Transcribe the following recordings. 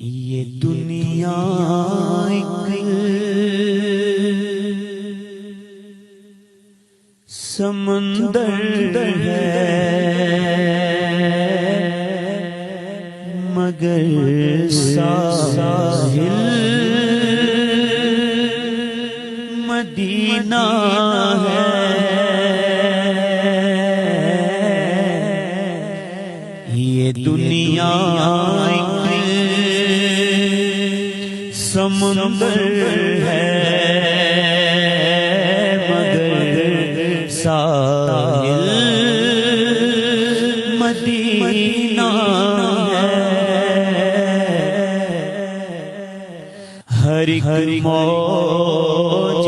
یہ دنیا ایک سمندر ہے مگر ساحل مدینہ ہے۔ یہ دنیا سمندر ہے مگر ساحل مدینہ ہے۔ ہر ایک موج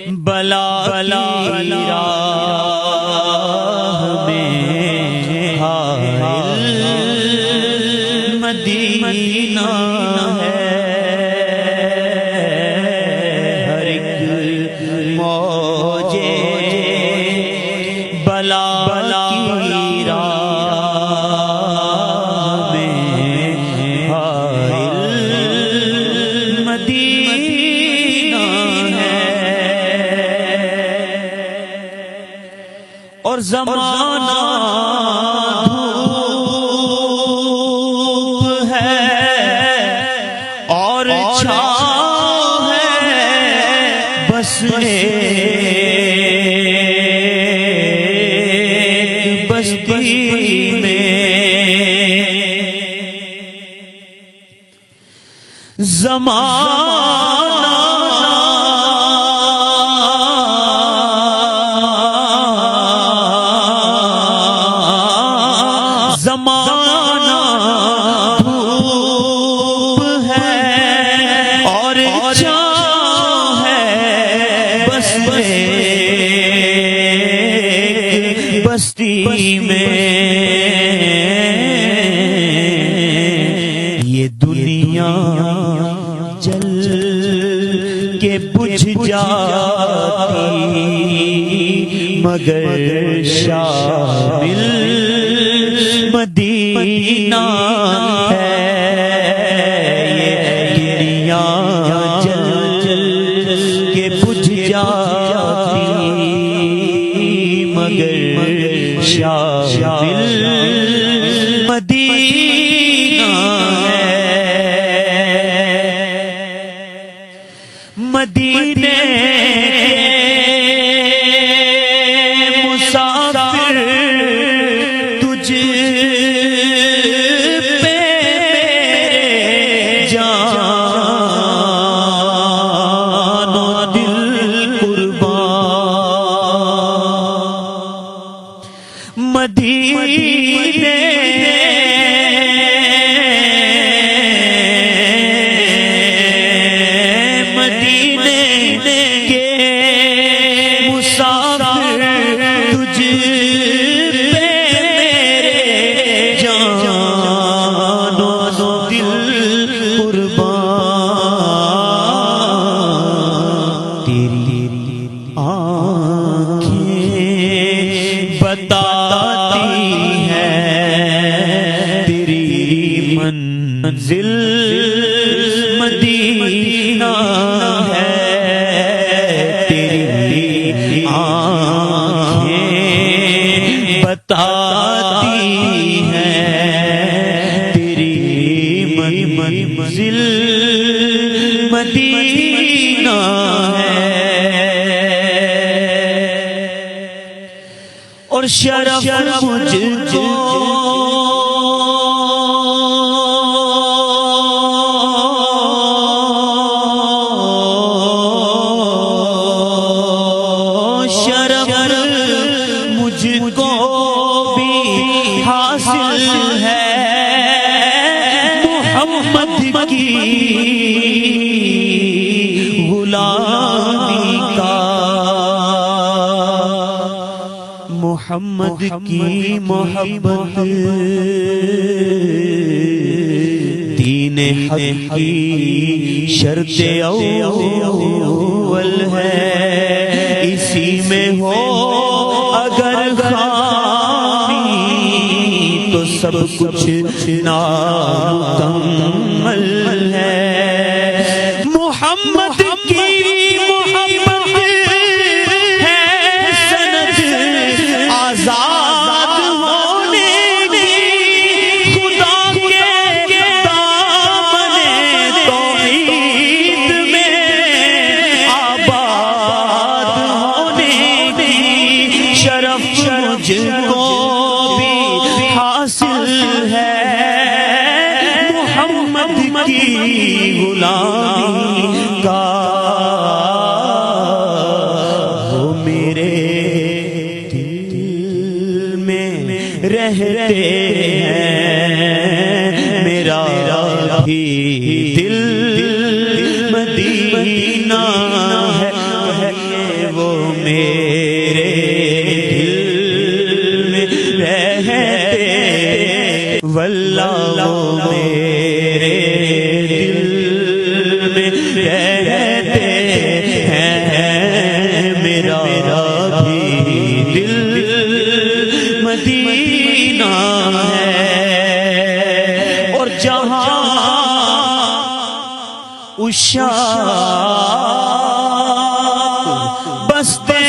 بلا راہ میں حائل مدینہ ہے۔ ہر ایک موج بلا کی راہ میں حائل مدینہ ہے۔ اور زمانہ بستی میں زمانہ دھوپ ہے اور چھاؤں ہے بس بستی میں۔ یہ دنیا جل کے بجھ جاتی مگر شامل مدینہ ہے۔ یہ دنیا جل کے بجھ جاتی مگر شامل مدینہ ہے۔ مدینے مسافر تجھ پہ جان و دل قربان۔ مدینے منزل مدینہ ہے۔ تیری آنکھیں بتاتی ہیں تیری منزل مدینہ ہے۔ اور شرف مجھ کو حاصل ہے محمد کی غلامی کا۔ محمد کی محبت دین حق کی شرط اول ہے۔ اسی میں ہو اگر خامی تو سب کچھ نامکمل ہے محمد کی محبت ہے سند آزاد ہونے کی خدا کے دامن توحید میں آباد ہونے کی شرف مجھ کو بھی حاصل ہے محمد کی غلامی کا وہ میرے دل میں رہتے ہیں میرا بھی دل مدینہ ہے وہ میرے دل میں رہتے واللہ وہ میرے دل میں رہتے ہیں میرا بھی دل مدینہ ہے اور جہاں عشاق بستے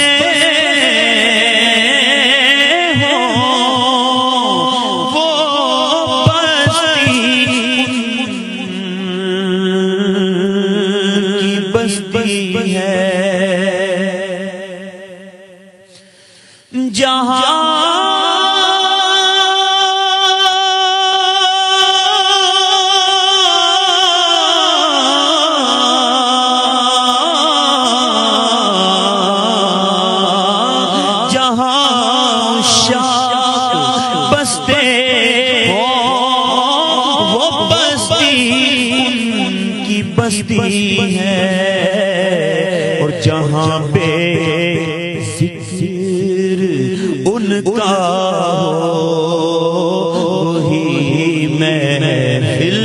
ہے جہاں شاہ بستے وہ بستی کی بستی ہے اور جہاں پہ ذکر ان کا وہی محفل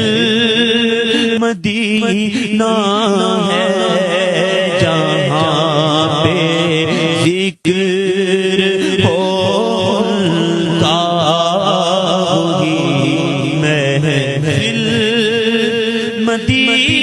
مدینہ ہے جہاں پہ ذکر ہو ان کا وہی محفل مدینہ